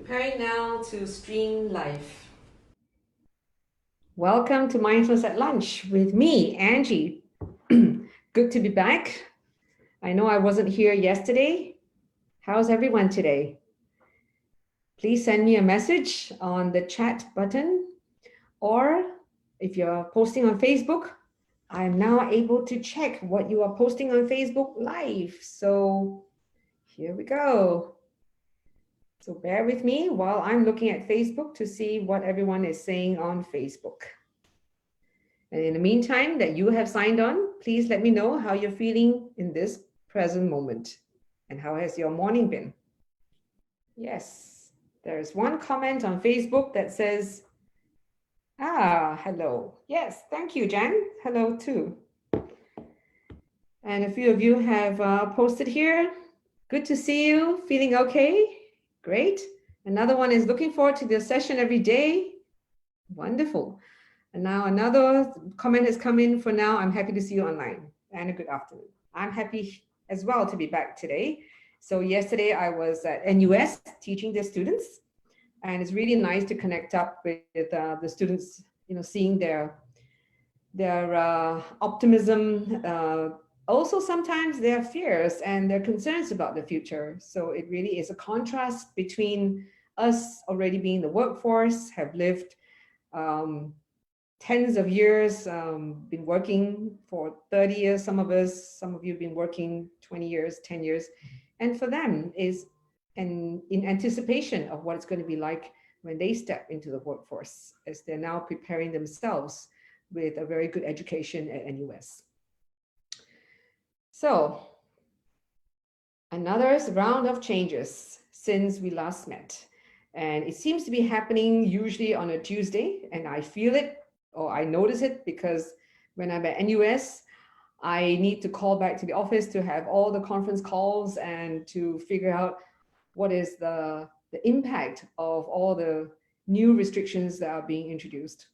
Preparing now to stream live. Welcome to Mindfulness at Lunch with me, Angie. Good to be back. I know I wasn't here yesterday. How's everyone today? Please send me a message on the chat button, or if you're posting on Facebook, I'm now able to check what you are posting on Facebook live. So here we go. So bear with me while I'm looking at Facebook to see what everyone is saying on Facebook. And in the meantime that you have signed on, please let me know how you're feeling in this present moment. And how has your morning been? Yes, there's one comment on Facebook that says, hello. Yes, thank you, Jan. Hello too. And a few of you have posted here. Good to see you. Feeling okay? Great. Another one is looking forward to the session every day. Wonderful. And now another comment has come in. For now, I'm happy to see you online. And a good afternoon. I'm happy as well to be back today. So yesterday I was at NUS teaching their students, and it's really nice to connect up with the students, seeing their optimism, also sometimes their fears and their concerns about the future. So it really is a contrast between us already being the workforce, have lived tens of years, been working for 30 years, some of you have been working 20 years, 10 years. And for them is in anticipation of what it's going to be like when they step into the workforce, as they're now preparing themselves with a very good education at NUS. So another round of changes since we last met. And it seems to be happening usually on a Tuesday, and I feel it, or I notice it, because when I'm at NUS, I need to call back to the office to have all the conference calls and to figure out what is the impact of all the new restrictions that are being introduced.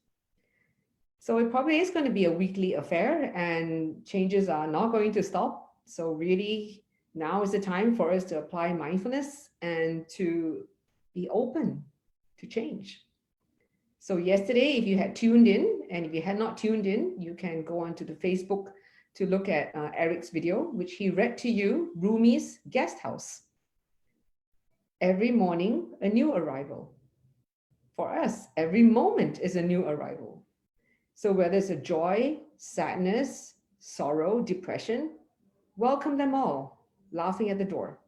So it probably is going to be a weekly affair, and changes are not going to stop. So really, now is the time for us to apply mindfulness and to be open to change. So yesterday, if you had tuned in, and if you had not tuned in, you can go onto the Facebook to look at Eric's video, which he read to you, Rumi's Guest House. Every morning, a new arrival. For us, every moment is a new arrival. So whether it's a joy, sadness, sorrow, depression, welcome them all, laughing at the door.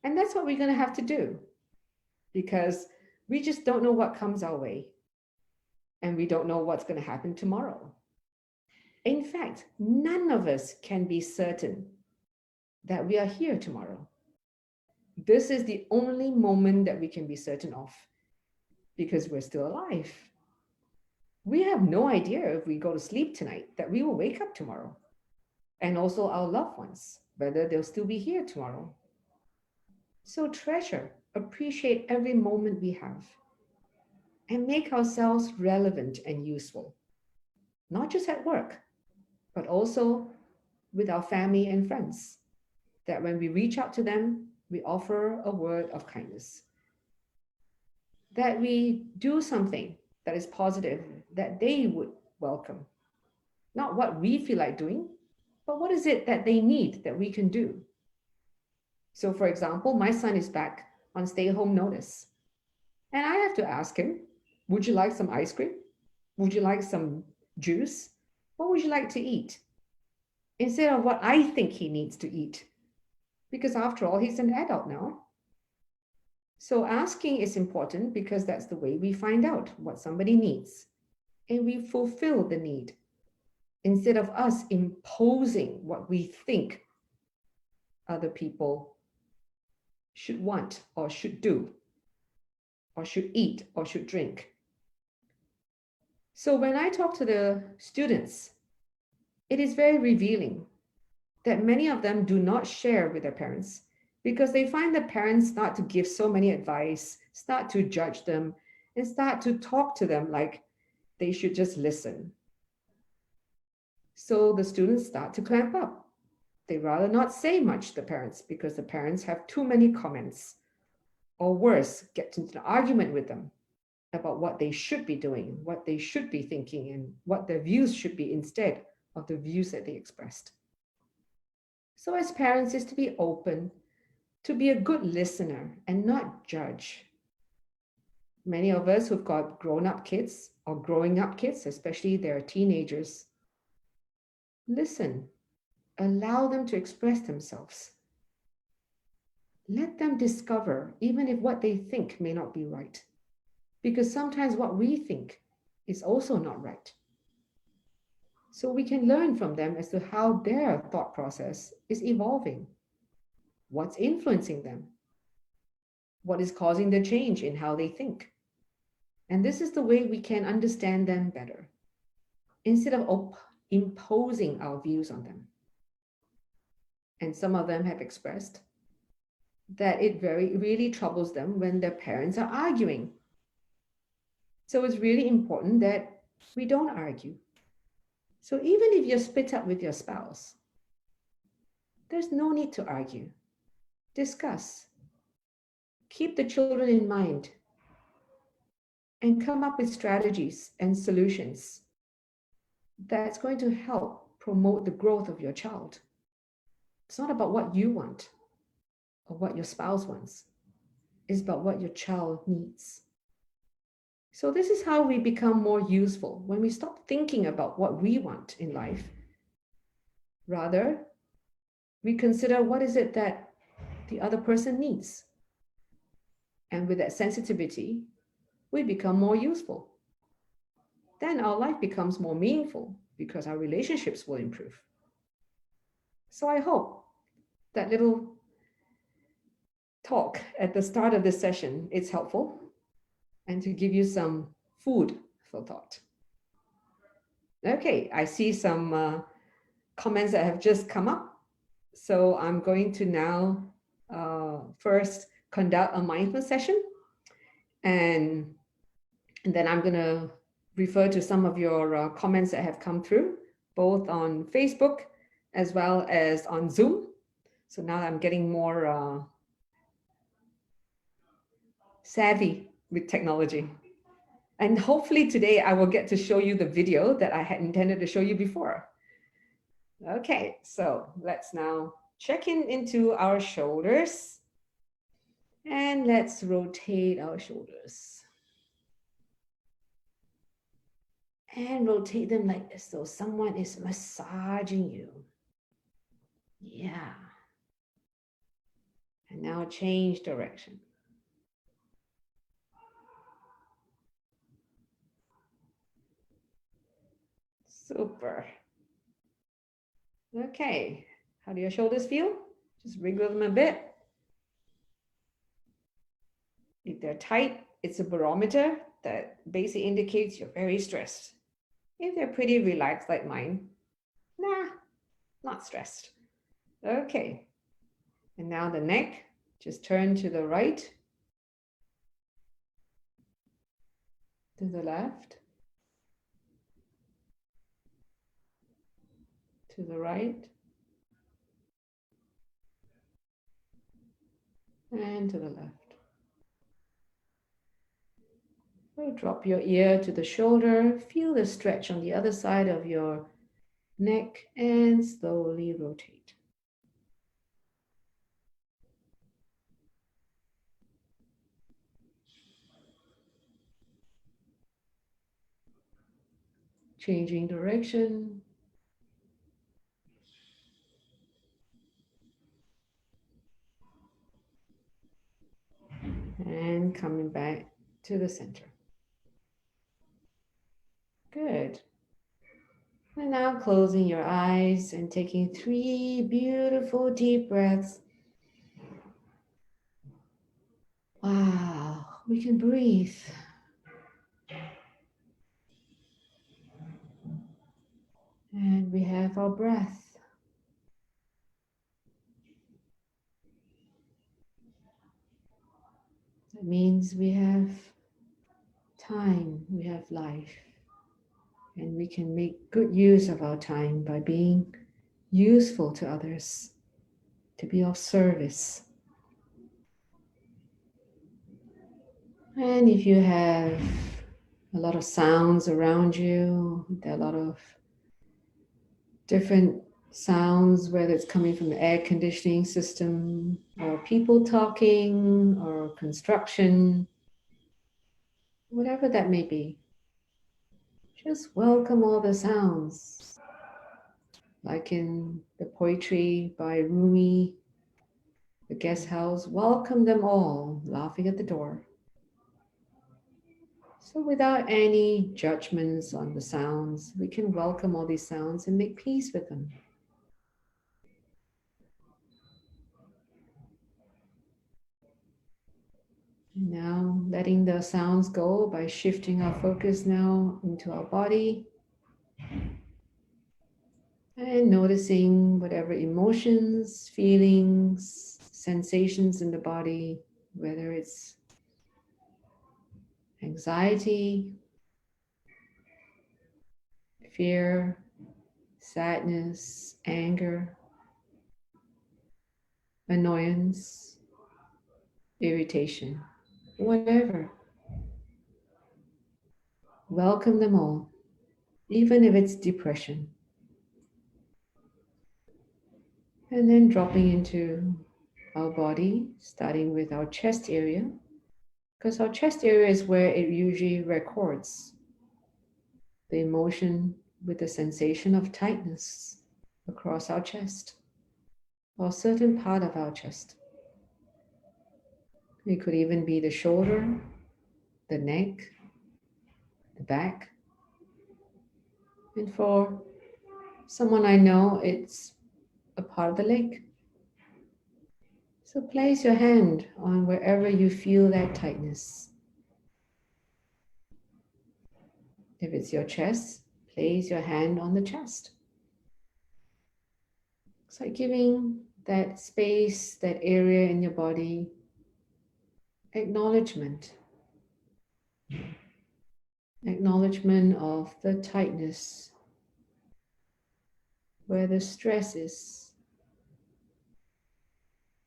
And that's what we're going to have to do, because we just don't know what comes our way. And we don't know what's going to happen tomorrow. In fact, none of us can be certain that we are here tomorrow. This is the only moment that we can be certain of, because we're still alive. We have no idea if we go to sleep tonight that we will wake up tomorrow. And also our loved ones, whether they'll still be here tomorrow. So treasure, appreciate every moment we have, and make ourselves relevant and useful, not just at work, but also with our family and friends, that when we reach out to them, we offer a word of kindness, that we do something that is positive, that they would welcome, not what we feel like doing, but what is it that they need that we can do. So for example, my son is back on stay-home notice, and I have to ask him, would you like some ice cream? Would you like some juice? What would you like to eat? Instead of what I think he needs to eat, because after all, he's an adult now. So asking is important, because that's the way we find out what somebody needs, and we fulfill the need, instead of us imposing what we think other people should want or should do or should eat or should drink. So when I talk to the students, it is very revealing that many of them do not share with their parents, because they find the parents start to give so many advice, start to judge them, and start to talk to them like they should just listen. So the students start to clamp up. They rather not say much to the parents, because the parents have too many comments, or worse, get into an argument with them about what they should be doing, what they should be thinking, and what their views should be instead of the views that they expressed. So, as parents, is to be open, to be a good listener and not judge. Many of us who've got grown up kids or growing up kids, especially they're teenagers, listen, allow them to express themselves. Let them discover, even if what they think may not be right. Because sometimes what we think is also not right. So we can learn from them as to how their thought process is evolving, what's influencing them, what is causing the change in how they think. And this is the way we can understand them better, instead of imposing our views on them. And some of them have expressed that it really troubles them when their parents are arguing. So it's really important that we don't argue. So even if you're split up with your spouse, there's no need to argue. Discuss. Keep the children in mind and come up with strategies and solutions that's going to help promote the growth of your child. It's not about what you want or what your spouse wants. It's about what your child needs. So this is how we become more useful, when we stop thinking about what we want in life. Rather, we consider what is it that the other person needs. And with that sensitivity, we become more useful. Then our life becomes more meaningful because our relationships will improve. So I hope that little talk at the start of this session is helpful and to give you some food for thought. Okay, I see some comments that have just come up. So I'm going to now first conduct a mindfulness session, and then I'm going to refer to some of your comments that have come through, both on Facebook as well as on Zoom. So now I'm getting more savvy with technology. And hopefully today I will get to show you the video that I had intended to show you before. Okay, so let's now check in into our shoulders. And let's rotate our shoulders. And rotate them like as though someone is massaging you. Yeah. And now change direction. Super. Okay, how do your shoulders feel? Just wriggle them a bit. If they're tight, it's a barometer that basically indicates you're very stressed. If they're pretty relaxed like mine, nah, not stressed. Okay, and now the neck, just turn to the right, to the left, to the right, and to the left. So drop your ear to the shoulder, feel the stretch on the other side of your neck, and slowly rotate. Changing direction. And coming back to the center. Good. And now closing your eyes and taking 3 beautiful deep breaths. Wow, we can breathe. And we have our breath. That means we have time, we have life. And we can make good use of our time by being useful to others, to be of service. And if you have a lot of sounds around you, there are a lot of different sounds, whether it's coming from the air conditioning system or people talking or construction, whatever that may be. Just welcome all the sounds. Like in the poetry by Rumi, The Guest House, welcome them all, laughing at the door. So, without any judgments on the sounds, we can welcome all these sounds and make peace with them. And now, letting the sounds go by shifting our focus now into our body and noticing whatever emotions, feelings, sensations in the body, whether it's anxiety, fear, sadness, anger, annoyance, irritation, whatever. Welcome them all, even if it's depression. And then dropping into our body, starting with our chest area, because our chest area is where it usually records the emotion with the sensation of tightness across our chest or a certain part of our chest. It could even be the shoulder, the neck, the back. And for someone I know, it's a part of the leg. So place your hand on wherever you feel that tightness. If it's your chest, place your hand on the chest. It's like giving that space, that area in your body, acknowledgement. Acknowledgement of the tightness, where the stress is.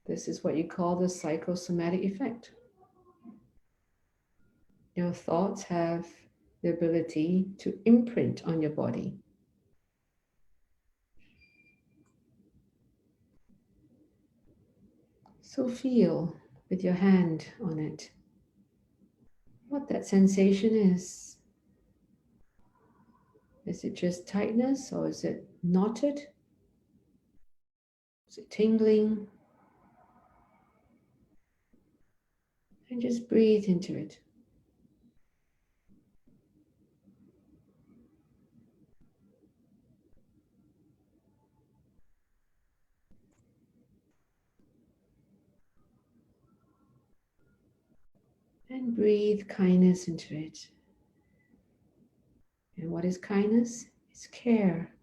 This is what you call the psychosomatic effect. Your thoughts have the ability to imprint on your body. So feel with your hand on it what that sensation is. Is it just tightness or is it knotted? Is it tingling? And just breathe into it. And breathe kindness into it. And what is kindness? It's care.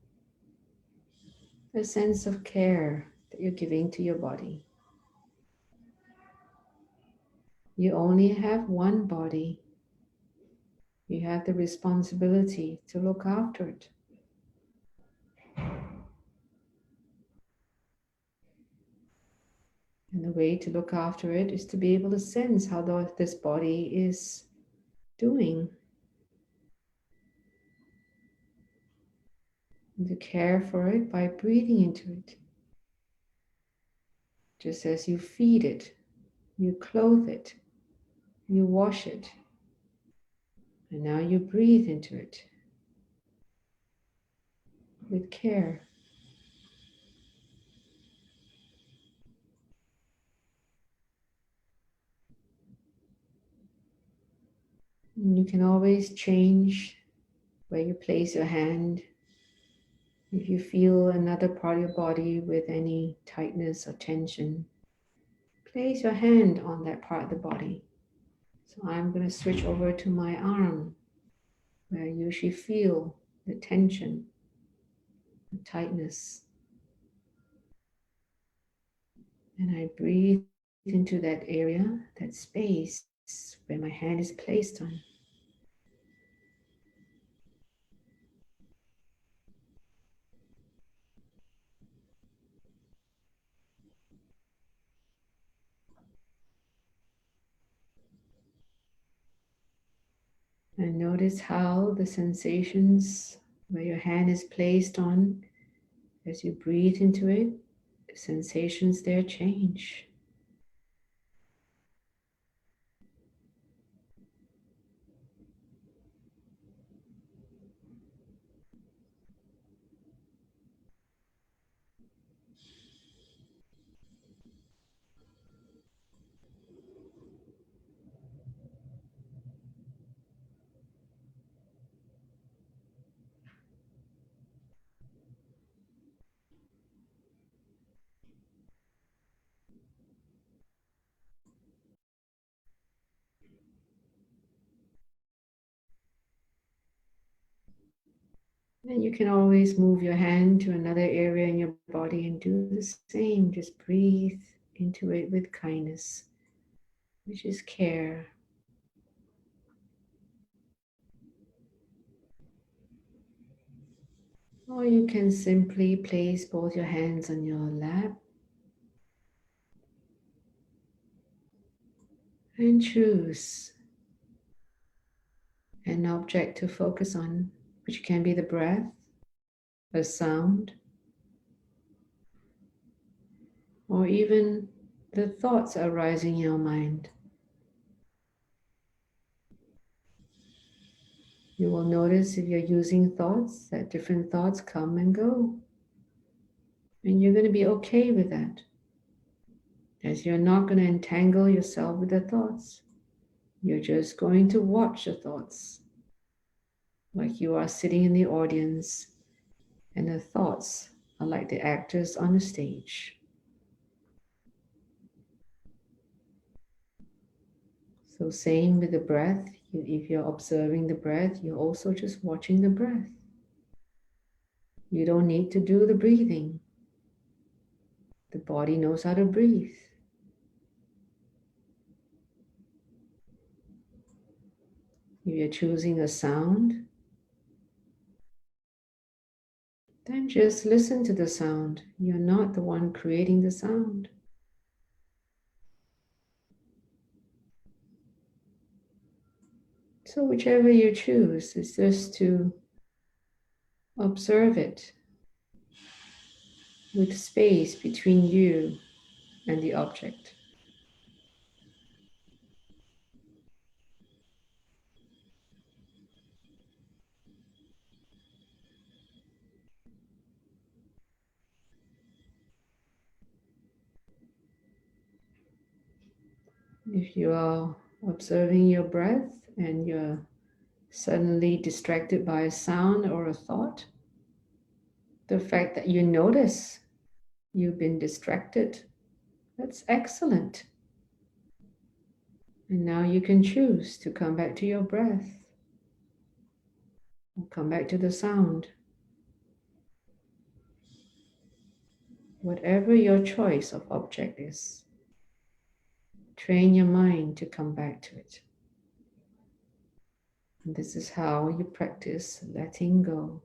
A sense of care that you're giving to your body. You only have one body. You have the responsibility to look after it. And the way to look after it is to be able to sense how this body is doing. And to care for it by breathing into it. Just as you feed it, you clothe it, you wash it, and now you breathe into it with care. And you can always change where you place your hand. If you feel another part of your body with any tightness or tension, place your hand on that part of the body. So I'm going to switch over to my arm, where I usually feel the tension, the tightness. And I breathe into that area, that space where my hand is placed on. And notice how the sensations where your hand is placed on, as you breathe into it, the sensations there change. And you can always move your hand to another area in your body and do the same. Just breathe into it with kindness, which is care. Or you can simply place both your hands on your lap and choose an object to focus on, which can be the breath, a sound, or even the thoughts arising in your mind. You will notice if you're using thoughts that different thoughts come and go. And you're going to be okay with that, as you're not going to entangle yourself with the thoughts. You're just going to watch the thoughts like you are sitting in the audience, and the thoughts are like the actors on the stage. So same with the breath. If you're observing the breath, you're also just watching the breath. You don't need to do the breathing. The body knows how to breathe. If you're choosing a sound, then just listen to the sound. You're not the one creating the sound. So whichever you choose, is just to observe it with space between you and the object. If you are observing your breath and you're suddenly distracted by a sound or a thought, the fact that you notice you've been distracted, that's excellent. And now you can choose to come back to your breath or come back to the sound. Whatever your choice of object is, train your mind to come back to it. And this is how you practice letting go.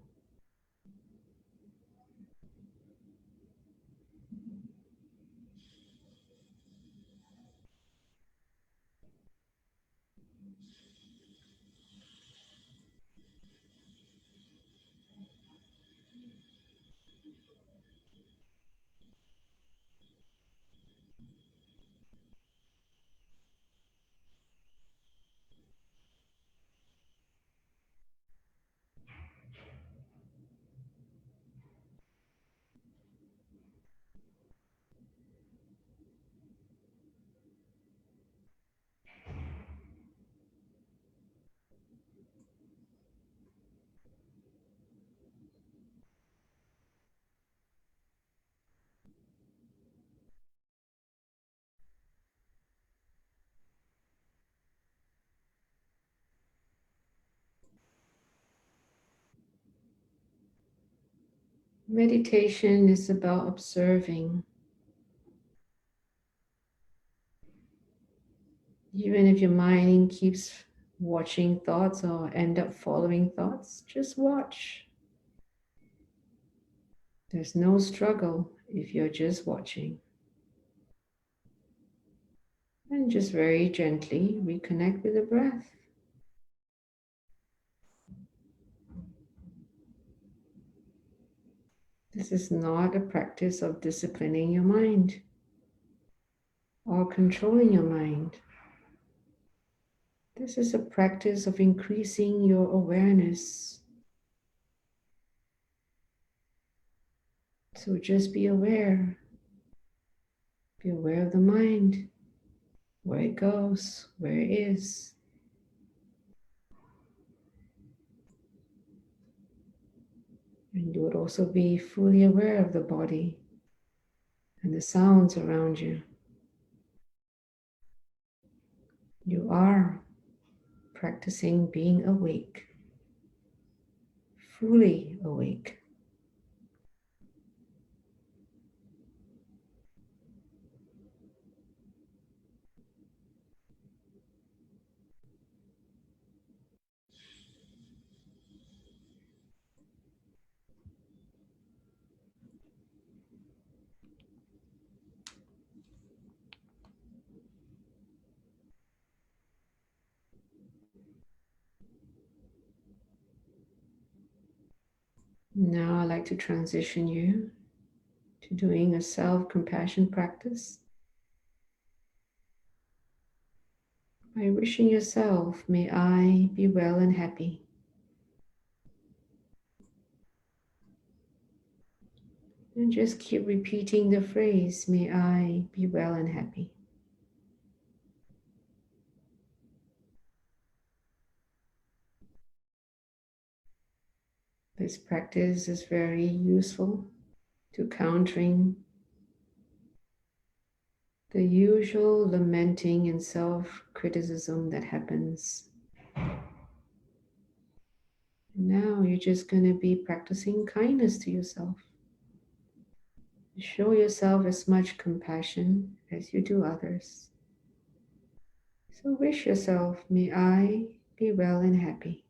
Meditation is about observing. Even if your mind keeps watching thoughts or end up following thoughts, just watch. There's no struggle if you're just watching. And just very gently reconnect with the breath. This is not a practice of disciplining your mind or controlling your mind. This is a practice of increasing your awareness. So just be aware. Be aware of the mind, where it goes, where it is. And you would also be fully aware of the body and the sounds around you. You are practicing being awake, fully awake. Now I'd like to transition you to doing a self-compassion practice by wishing yourself, may I be well and happy. And just keep repeating the phrase, may I be well and happy. This practice is very useful to countering the usual lamenting and self-criticism that happens. Now you're just going to be practicing kindness to yourself. Show yourself as much compassion as you do others. So wish yourself, may I be well and happy.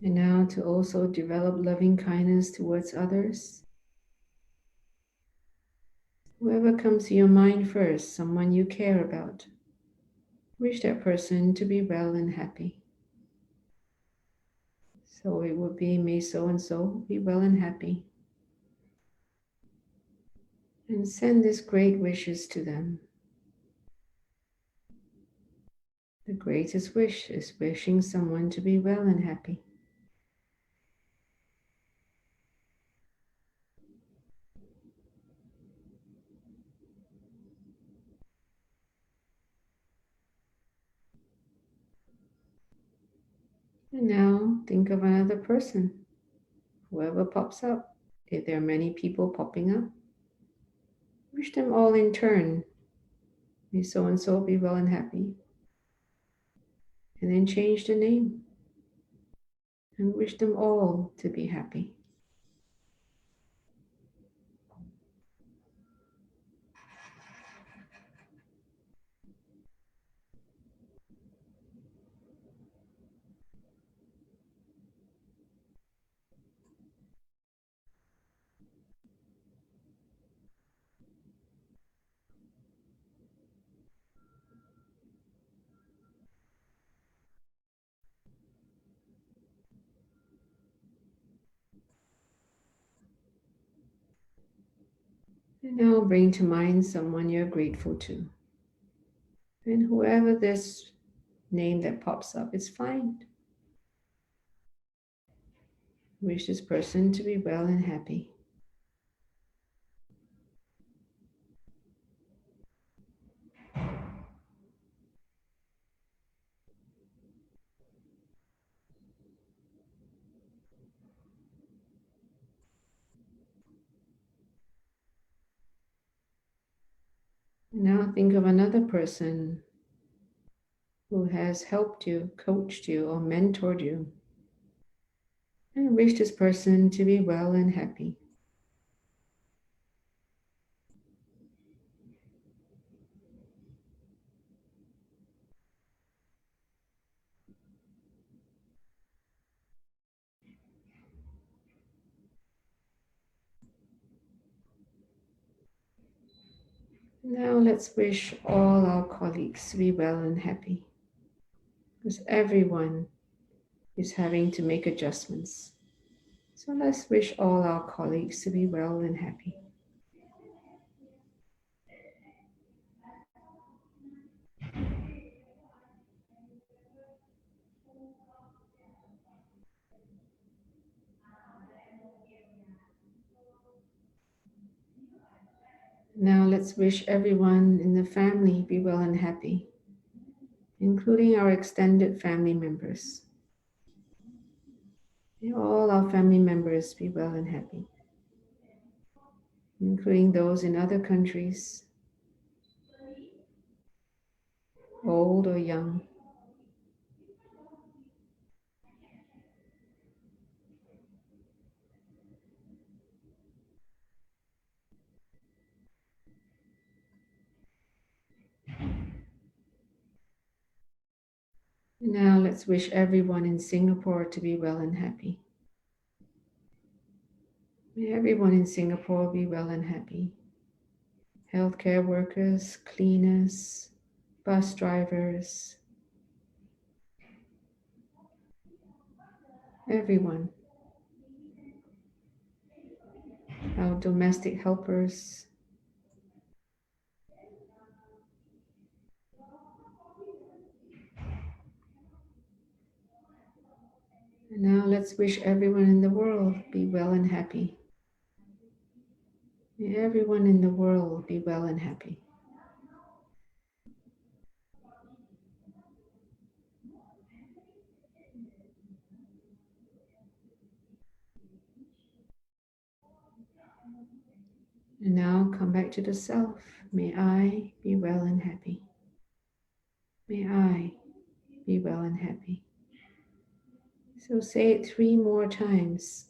And now to also develop loving kindness towards others. Whoever comes to your mind first, someone you care about, wish that person to be well and happy. So it would be, may so and so be well and happy. And send these great wishes to them. The greatest wish is wishing someone to be well and happy. And now think of another person, whoever pops up. If there are many people popping up, wish them all in turn. May so and so be well and happy. And then change the name and wish them all to be happy. And now bring to mind someone you're grateful to. And whoever this name that pops up is fine. Wish this person to be well and happy. Now think of another person who has helped you, coached you, or mentored you. And wish this person to be well and happy. Now let's wish all our colleagues to be well and happy. Because everyone is having to make adjustments. So let's wish all our colleagues to be well and happy. Now let's wish everyone in the family be well and happy, including our extended family members. May all our family members be well and happy, including those in other countries, old or young. Now let's wish everyone in Singapore to be well and happy. May everyone in Singapore be well and happy. Healthcare workers, cleaners, bus drivers, everyone. Our domestic helpers. And now let's wish everyone in the world be well and happy. May everyone in the world be well and happy. And now come back to the self. May I be well and happy. May I be well and happy. So say it 3 more times.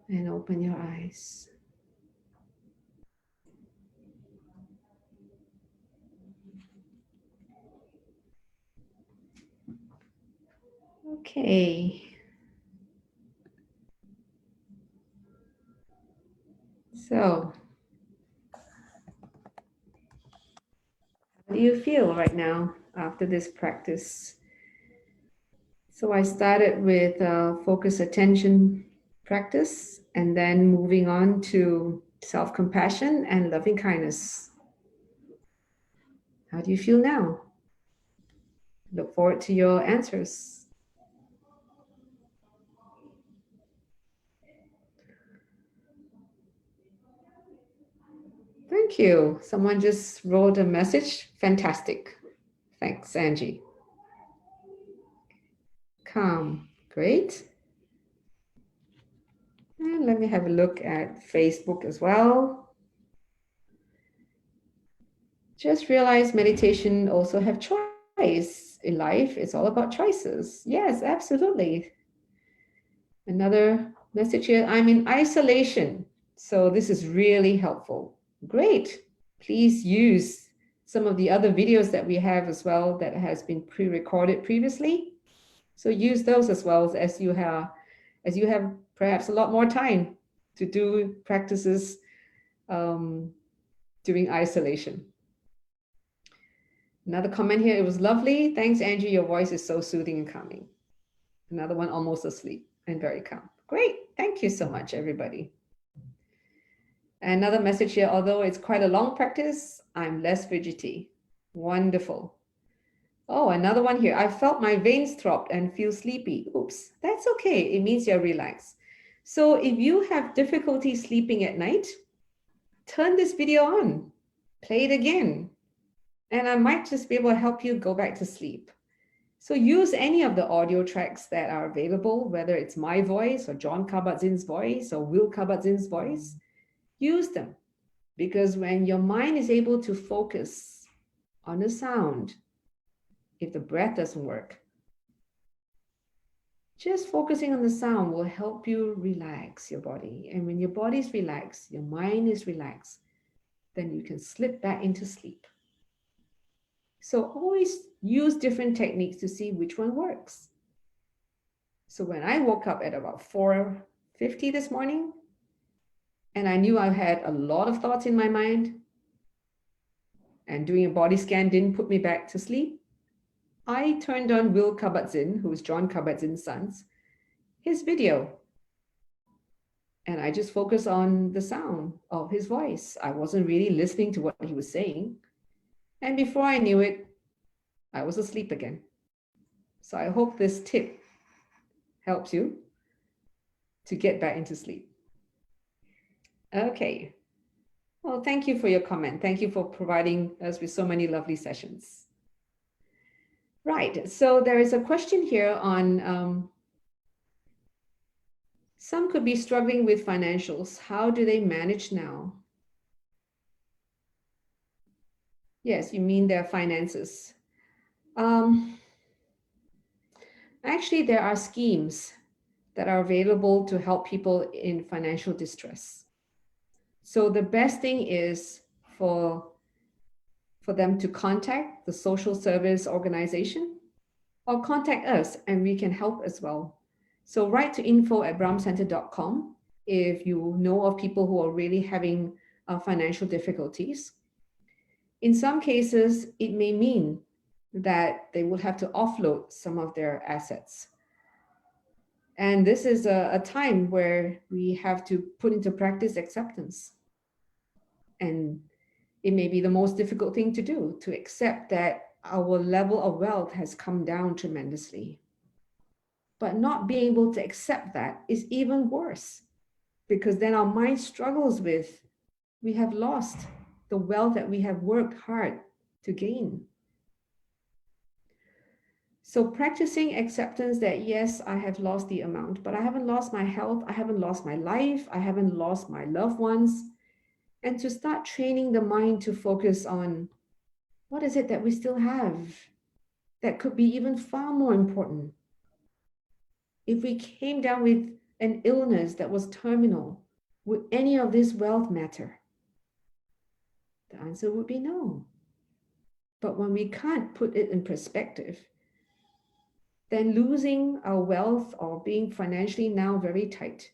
And open your eyes. Okay. So, how do you feel right now after this practice? So I started with focus attention practice and then moving on to self-compassion and loving kindness. How do you feel now? Look forward to your answers. Thank you. Someone just wrote a message. Fantastic. Thanks, Angie. Calm. Great. And let me have a look at Facebook as well. Just realize meditation also have choice in life. It's all about choices. Yes, absolutely. Another message here. I'm in isolation, so this is really helpful. Great. Please use some of the other videos that we have as well that has been pre-recorded previously. So use those as well as you have perhaps a lot more time to do practices during isolation. Another comment here, it was lovely. Thanks, Angie. Your voice is so soothing and calming. Another one, almost asleep and very calm. Great. Thank you so much, everybody. Another message here, although it's quite a long practice, I'm less fidgety. Wonderful. Oh, another one here. I felt my veins throbbed and feel sleepy. Oops, that's okay. It means you're relaxed. So if you have difficulty sleeping at night, turn this video on, play it again, and I might just be able to help you go back to sleep. So use any of the audio tracks that are available, whether it's my voice or John Kabat-Zinn's voice or Will Kabat-Zinn's voice. Use them, because when your mind is able to focus on the sound, if the breath doesn't work, just focusing on the sound will help you relax your body. And when your body is relaxed, your mind is relaxed, then you can slip back into sleep. So always use different techniques to see which one works. So when I woke up at about 4:50 this morning, and I knew I had a lot of thoughts in my mind, and doing a body scan didn't put me back to sleep, I turned on Will Kabat-Zinn, who is John Kabat-Zinn's son, his video. And I just focused on the sound of his voice. I wasn't really listening to what he was saying. And before I knew it, I was asleep again. So I hope this tip helps you to get back into sleep. Okay. Well, thank you for your comment. Thank you for providing us with so many lovely sessions. Right. So there is a question here on some could be struggling with financials. How do they manage now? Yes, you mean their finances. Actually, there are schemes that are available to help people in financial distress. So the best thing is for them to contact the social service organization or contact us, and we can help as well. So write to info@brahmcenter.com if you know of people who are really having financial difficulties. In some cases, it may mean that they will have to offload some of their assets. And this is a time where we have to put into practice acceptance. And it may be the most difficult thing to do, to accept that our level of wealth has come down tremendously. But not being able to accept that is even worse, because then our mind struggles with, we have lost the wealth that we have worked hard to gain. So practicing acceptance that, yes, I have lost the amount, but I haven't lost my health, I haven't lost my life, I haven't lost my loved ones. And to start training the mind to focus on what is it that we still have that could be even far more important. If we came down with an illness that was terminal, would any of this wealth matter? The answer would be no. But when we can't put it in perspective, then losing our wealth or being financially now very tight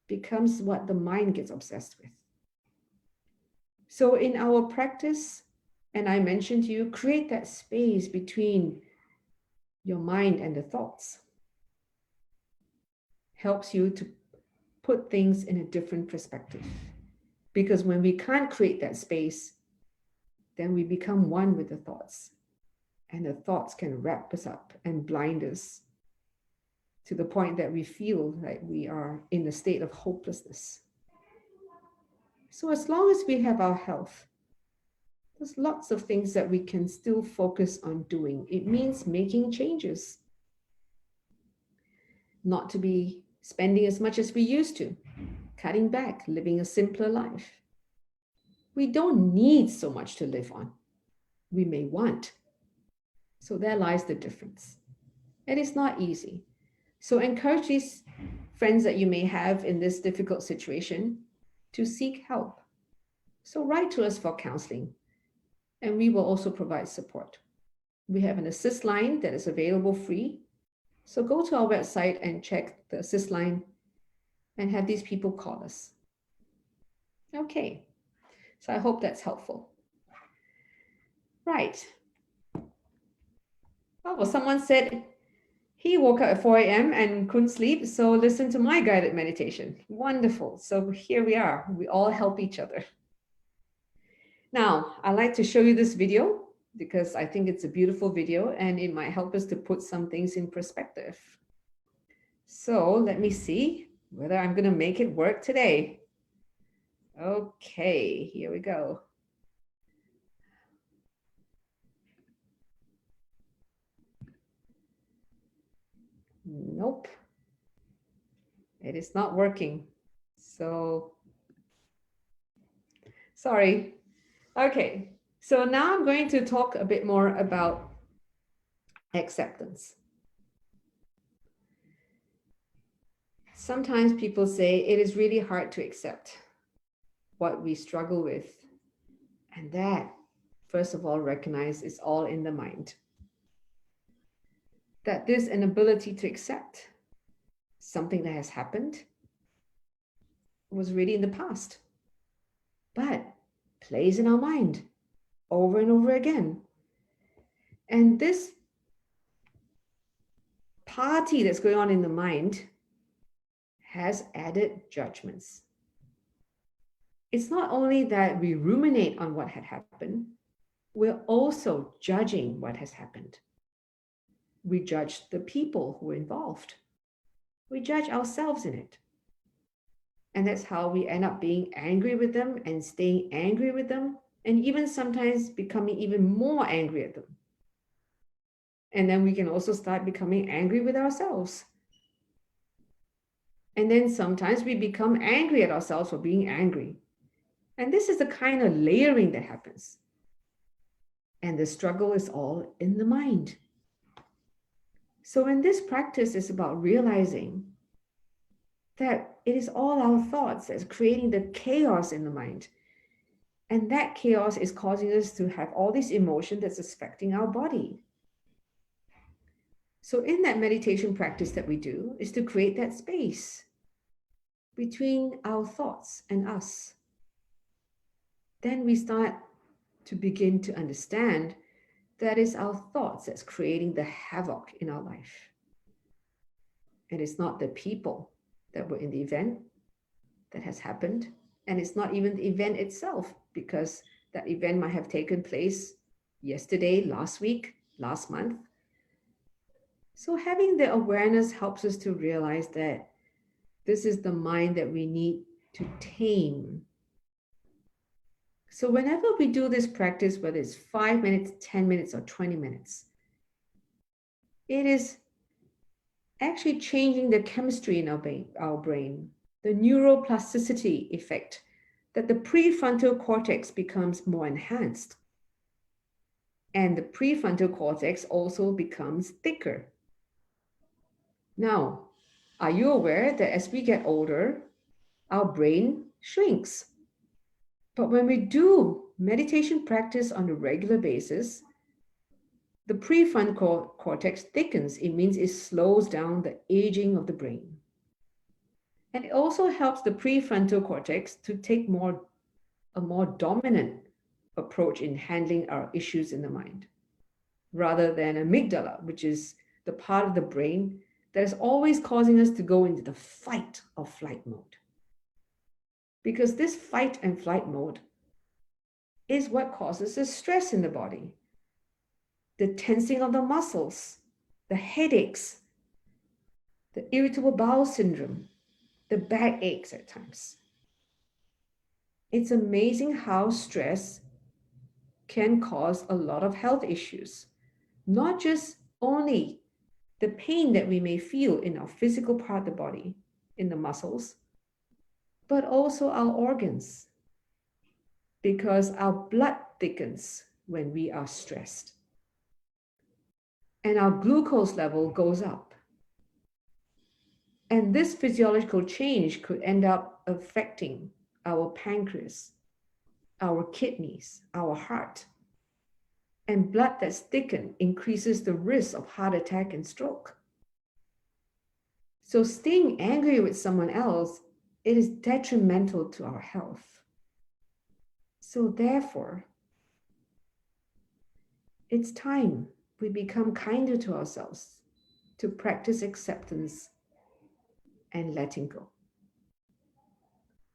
becomes what the mind gets obsessed with. So in our practice, and I mentioned to you, create that space between your mind and the thoughts. Helps you to put things in a different perspective. Because when we can't create that space, then we become one with the thoughts. And the thoughts can wrap us up and blind us to the point that we feel like we are in a state of hopelessness. So as long as we have our health, there's lots of things that we can still focus on doing. It means making changes. Not to be spending as much as we used to, cutting back, living a simpler life. We don't need so much to live on. We may want. So there lies the difference. And it's not easy. So encourage these friends that you may have in this difficult situation to seek help. So write to us for counseling, and we will also provide support. We have an assist line that is available free. So go to our website and check the assist line and have these people call us. Okay, so I hope that's helpful. Right. Oh, well, someone said he woke up at 4 a.m. and couldn't sleep, so listen to my guided meditation. Wonderful. So here we are. We all help each other. Now, I'd like to show you this video because I think it's a beautiful video and it might help us to put some things in perspective. So let me see whether I'm going to make it work today. Okay, here we go. Nope, it is not working. So, sorry. Okay, so now I'm going to talk a bit more about acceptance. Sometimes people say it is really hard to accept what we struggle with. And that, first of all, recognize is all in the mind. That there's an ability to accept something that has happened was really in the past, but plays in our mind over and over again. And this party that's going on in the mind has added judgments. It's not only that we ruminate on what had happened, we're also judging what has happened. We judge the people who are involved. We judge ourselves in it. And that's how we end up being angry with them and staying angry with them, and even sometimes becoming even more angry at them. And then we can also start becoming angry with ourselves. And then sometimes we become angry at ourselves for being angry. And this is the kind of layering that happens. And the struggle is all in the mind. So in this practice, it's about realizing that it is all our thoughts that's creating the chaos in the mind. And that chaos is causing us to have all this emotion that's affecting our body. So in that meditation practice that we do is to create that space between our thoughts and us. Then we start to begin to understand that it's our thoughts that's creating the havoc in our life. And it's not the people that were in the event that has happened. And it's not even the event itself, because that event might have taken place yesterday, last week, last month. So having the awareness helps us to realize that this is the mind that we need to tame. So whenever we do this practice, whether it's 5 minutes, 10 minutes, or 20 minutes, it is actually changing the chemistry in our brain, the neuroplasticity effect, that the prefrontal cortex becomes more enhanced. And the prefrontal cortex also becomes thicker. Now, are you aware that as we get older, our brain shrinks? But when we do meditation practice on a regular basis, the prefrontal cortex thickens. It means it slows down the aging of the brain. And it also helps the prefrontal cortex to take a more dominant approach in handling our issues in the mind, rather than amygdala, which is the part of the brain that is always causing us to go into the fight or flight mode. Because this fight and flight mode is what causes the stress in the body, the tensing of the muscles, the headaches, the irritable bowel syndrome, the backaches at times. It's amazing how stress can cause a lot of health issues, not just only the pain that we may feel in our physical part of the body, in the muscles, but also our organs, because our blood thickens when we are stressed. And our glucose level goes up. And this physiological change could end up affecting our pancreas, our kidneys, our heart. And blood that's thickened increases the risk of heart attack and stroke. So staying angry with someone else, it is detrimental to our health. So therefore, it's time we become kinder to ourselves, to practice acceptance and letting go.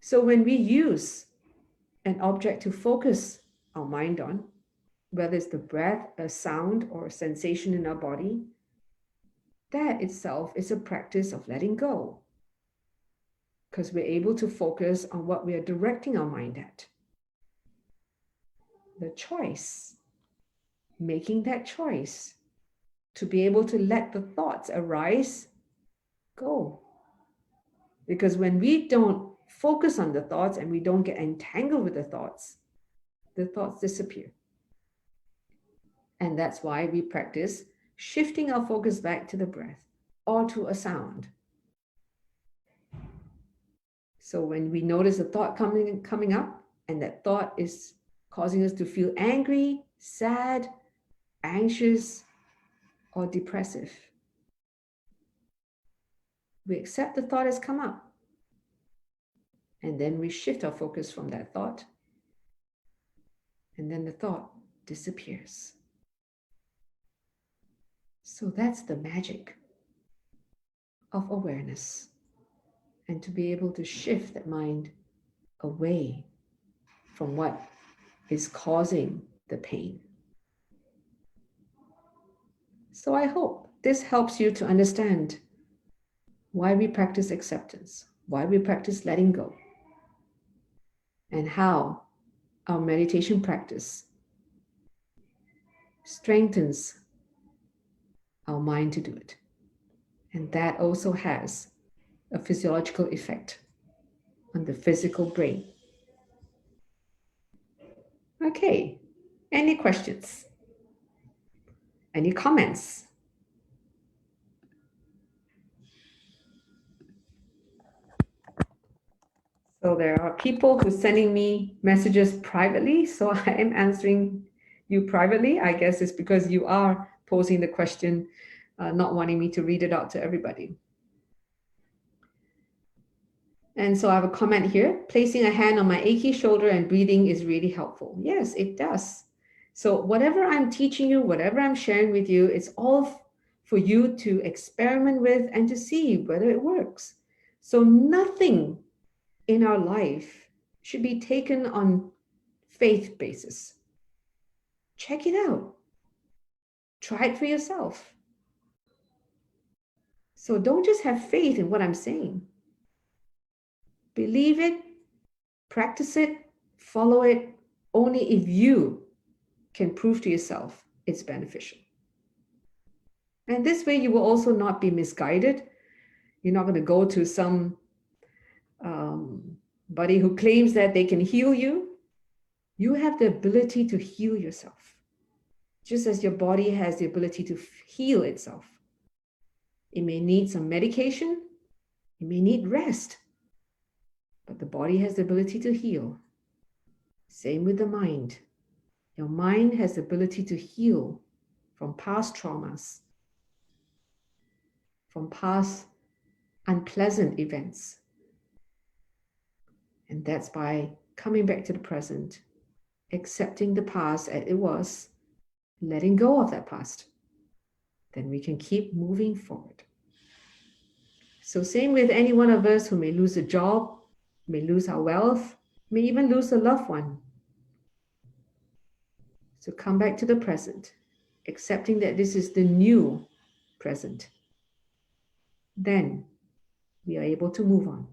So when we use an object to focus our mind on, whether it's the breath, a sound, or a sensation in our body, that itself is a practice of letting go, because we're able to focus on what we are directing our mind at. The choice, making that choice to be able to let the thoughts arise go. Because when we don't focus on the thoughts and we don't get entangled with the thoughts disappear. And that's why we practice shifting our focus back to the breath or to a sound. So when we notice a thought coming up, and that thought is causing us to feel angry, sad, anxious, or depressive, we accept the thought has come up. And then we shift our focus from that thought. And then the thought disappears. So that's the magic of awareness. And to be able to shift that mind away from what is causing the pain. So I hope this helps you to understand why we practice acceptance, why we practice letting go, and how our meditation practice strengthens our mind to do it. And that also has a physiological effect on the physical brain. Okay, any questions? Any comments? So there are people who are sending me messages privately, so I am answering you privately. I guess it's because you are posing the question, not wanting me to read it out to everybody. And so I have a comment here. Placing a hand on my achy shoulder and breathing is really helpful. Yes, it does. So whatever I'm teaching you, whatever I'm sharing with you, it's all for you to experiment with and to see whether it works. So nothing in our life should be taken on faith basis. Check it out. Try it for yourself. So don't just have faith in what I'm saying. Believe it, practice it, follow it, only if you can prove to yourself it's beneficial. And this way you will also not be misguided. You're not going to go to some buddy who claims that they can heal you. You have the ability to heal yourself, just as your body has the ability to heal itself. It may need some medication, it may need rest, but the body has the ability to heal. Same with the mind. Your mind has the ability to heal from past traumas, from past unpleasant events. And that's by coming back to the present, accepting the past as it was, letting go of that past. Then we can keep moving forward. So same with any one of us who may lose a job, may lose our wealth, may even lose a loved one. So come back to the present, accepting that this is the new present. Then we are able to move on.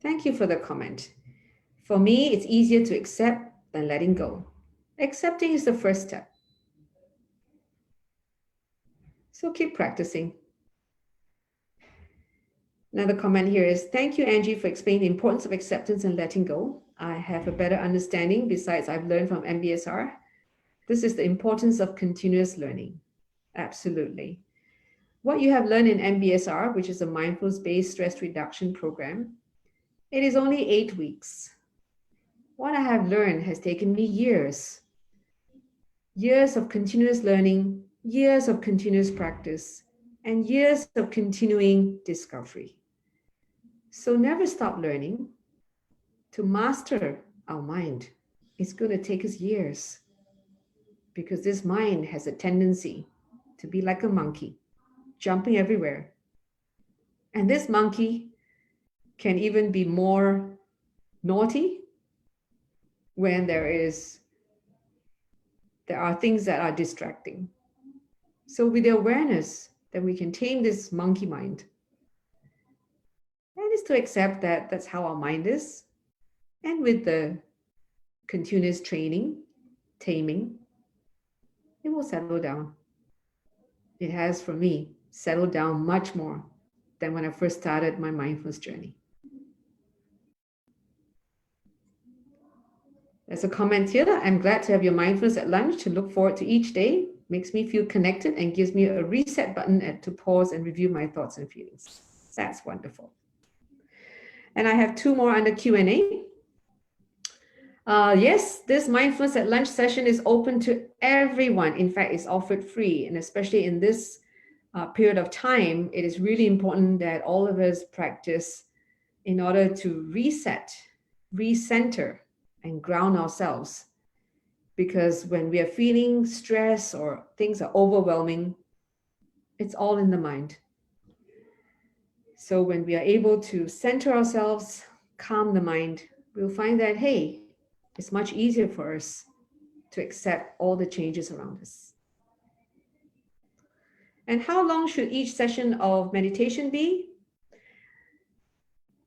Thank you for the comment. For me, it's easier to accept than letting go. Accepting is the first step. So keep practicing. Another comment here is, thank you, Angie, for explaining the importance of acceptance and letting go. I have a better understanding, besides I've learned from MBSR. This is the importance of continuous learning. Absolutely. What you have learned in MBSR, which is a mindfulness-based stress reduction program, it is only 8 weeks. What I have learned has taken me years. Years of continuous learning, years of continuous practice, and years of continuing discovery. So never stop learning. To master our mind, it's going to take us years, because this mind has a tendency to be like a monkey, jumping everywhere. And this monkey can even be more naughty when there are things that are distracting. So with the awareness that we can tame this monkey mind, and is to accept that that's how our mind is. And with the continuous training, taming, it will settle down. It has, for me, settled down much more than when I first started my mindfulness journey. There's a comment here. I'm glad to have your mindfulness at lunch to look forward to each day. Makes me feel connected and gives me a reset button to pause and review my thoughts and feelings. That's wonderful. And I have two more under Q&A. Yes, this mindfulness at lunch session is open to everyone. In fact, it's offered free. And especially in this period of time, it is really important that all of us practice in order to reset, recenter, and ground ourselves. Because when we are feeling stress or things are overwhelming, it's all in the mind. So when we are able to center ourselves, calm the mind, we'll find that, hey, it's much easier for us to accept all the changes around us. And how long should each session of meditation be?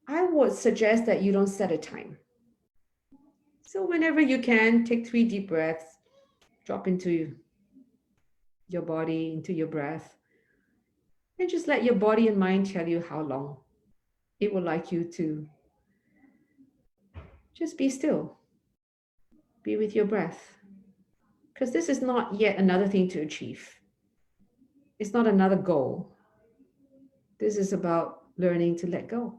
I would suggest that you don't set a time. So whenever you can, take 3 deep breaths, drop into your body, into your breath, and just let your body and mind tell you how long it would like you to just be still, be with your breath. Because this is not yet another thing to achieve. It's not another goal. This is about learning to let go.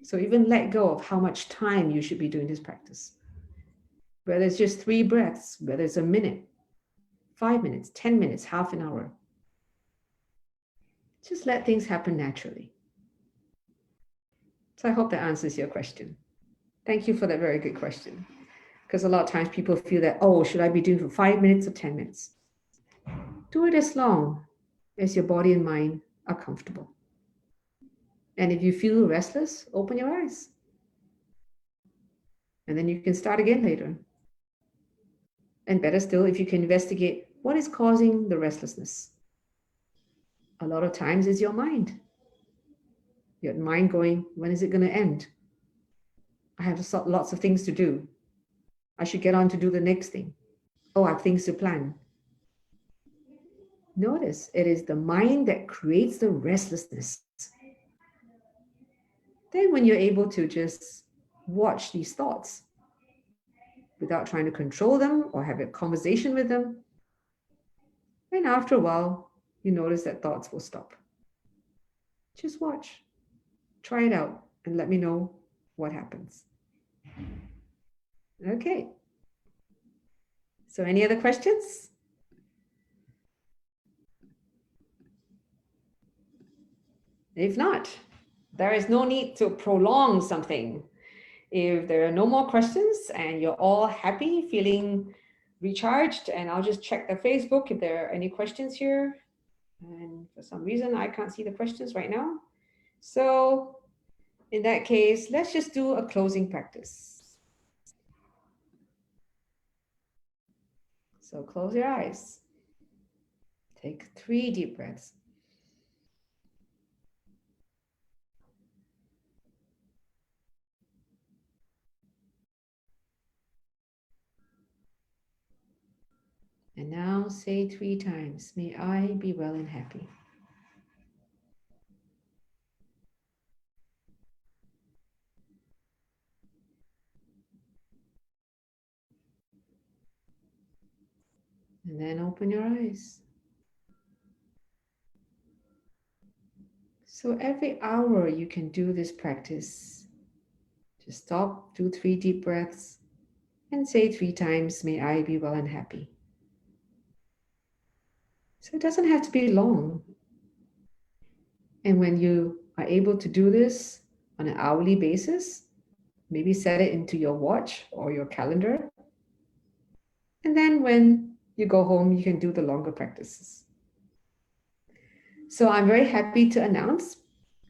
So even let go of how much time you should be doing this practice. Whether it's just 3 breaths, whether it's a minute, 5 minutes, 10 minutes, half an hour. Just let things happen naturally. So I hope that answers your question. Thank you for that very good question. Because a lot of times people feel that, oh, should I be doing for 5 minutes or 10 minutes? Do it as long as your body and mind are comfortable. And if you feel restless, open your eyes. And then you can start again later. And better still, if you can investigate what is causing the restlessness. A lot of times it's your mind. Your mind going, when is it going to end? I have lots of things to do. I should get on to do the next thing. Oh, I have things to plan. Notice it is the mind that creates the restlessness. Then when you're able to just watch these thoughts without trying to control them or have a conversation with them, and after a while, you notice that thoughts will stop. Just watch. Try it out and let me know what happens. Okay. So any other questions? If not, there is no need to prolong something. If there are no more questions and you're all happy, feeling recharged, and I'll just check the Facebook if there are any questions here. And for some reason, I can't see the questions right now. So in that case, let's just do a closing practice. So close your eyes. Take 3 deep breaths. And now say 3 times, may I be well and happy. And then open your eyes. So every hour you can do this practice. Just stop, do 3 deep breaths, and say 3 times, may I be well and happy. So it doesn't have to be long. And when you are able to do this on an hourly basis, maybe set it into your watch or your calendar. And then when you go home, you can do the longer practices. So I'm very happy to announce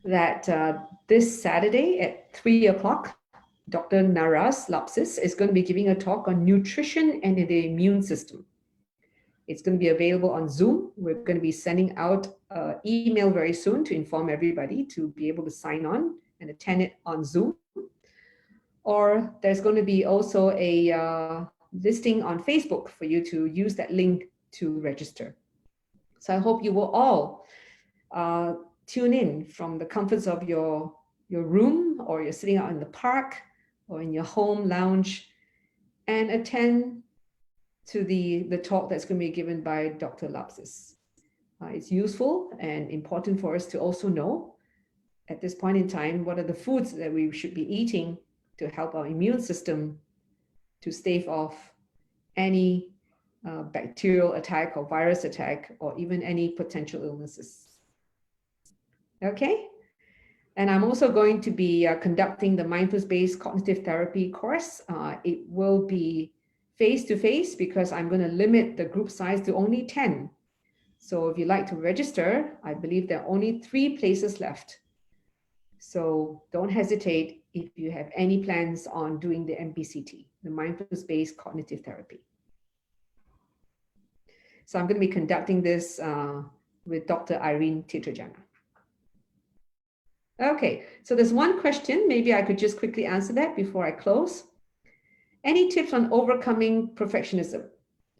that this Saturday at 3 o'clock, Dr. Naras Lapsis is going to be giving a talk on nutrition and the immune system. It's going to be available on Zoom. We're going to be sending out an email very soon to inform everybody to be able to sign on and attend it on Zoom. Or there's going to be also a listing on Facebook for you to use that link to register. So I hope you will all tune in from the comforts of your room, or you're sitting out in the park or in your home lounge, and attend to the talk that's going to be given by Dr. Lapsis. It's useful and important for us to also know at this point in time what are the foods that we should be eating to help our immune system to stave off any bacterial attack or virus attack, or even any potential illnesses. Okay? And I'm also going to be conducting the mindfulness-based cognitive therapy course. It will be face-to-face because I'm going to limit the group size to only 10. So if you'd like to register, I believe there are only 3 places left. So don't hesitate if you have any plans on doing the MBCT, the mindfulness-based cognitive therapy. So I'm going to be conducting this with Dr. Irene Titrajana. Okay, so there's one question. Maybe I could just quickly answer that before I close. Any tips on overcoming perfectionism?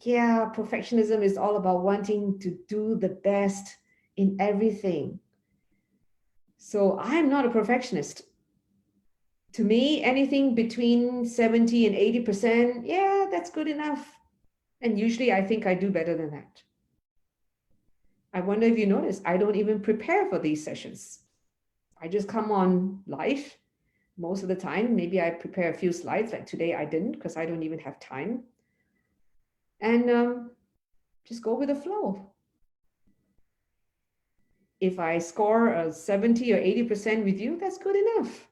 Yeah, perfectionism is all about wanting to do the best in everything. So I'm not a perfectionist. To me, anything between 70 and 80%, yeah, that's good enough. And usually I think I do better than that. I wonder if you notice, I don't even prepare for these sessions. I just come on live most of the time. Maybe I prepare a few slides, like today I didn't because I don't even have time. And just go with the flow. If I score a 70 or 80% with you, that's good enough.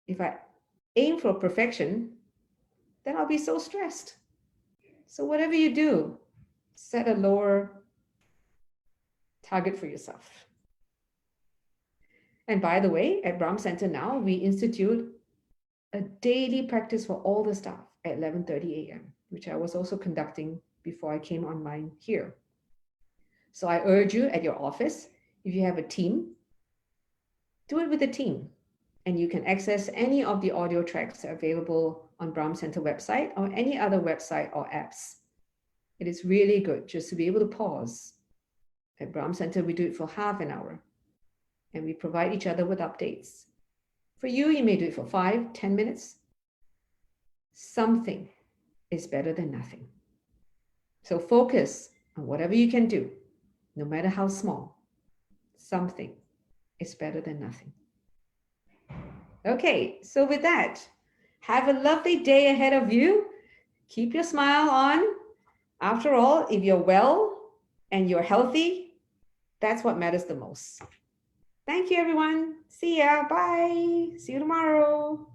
If I aim for perfection, then I'll be so stressed. So whatever you do, set a lower target for yourself. And by the way, at Brahm Center now, we institute a daily practice for all the staff at 11:30 a.m., which I was also conducting before I came online here. So I urge you at your office, if you have a team, do it with a team. And you can access any of the audio tracks available on Brahm Center website or any other website or apps. It is really good just to be able to pause. At Brahm Center, we do it for half an hour, and we provide each other with updates. For you, you may do it for 5-10 minutes. Something is better than nothing. So focus on whatever you can do, no matter how small. Something is better than nothing. Okay, so with that, have a lovely day ahead of you. Keep your smile on. After all, if you're well and you're healthy, that's what matters the most. Thank you, everyone. See ya. Bye. See you tomorrow.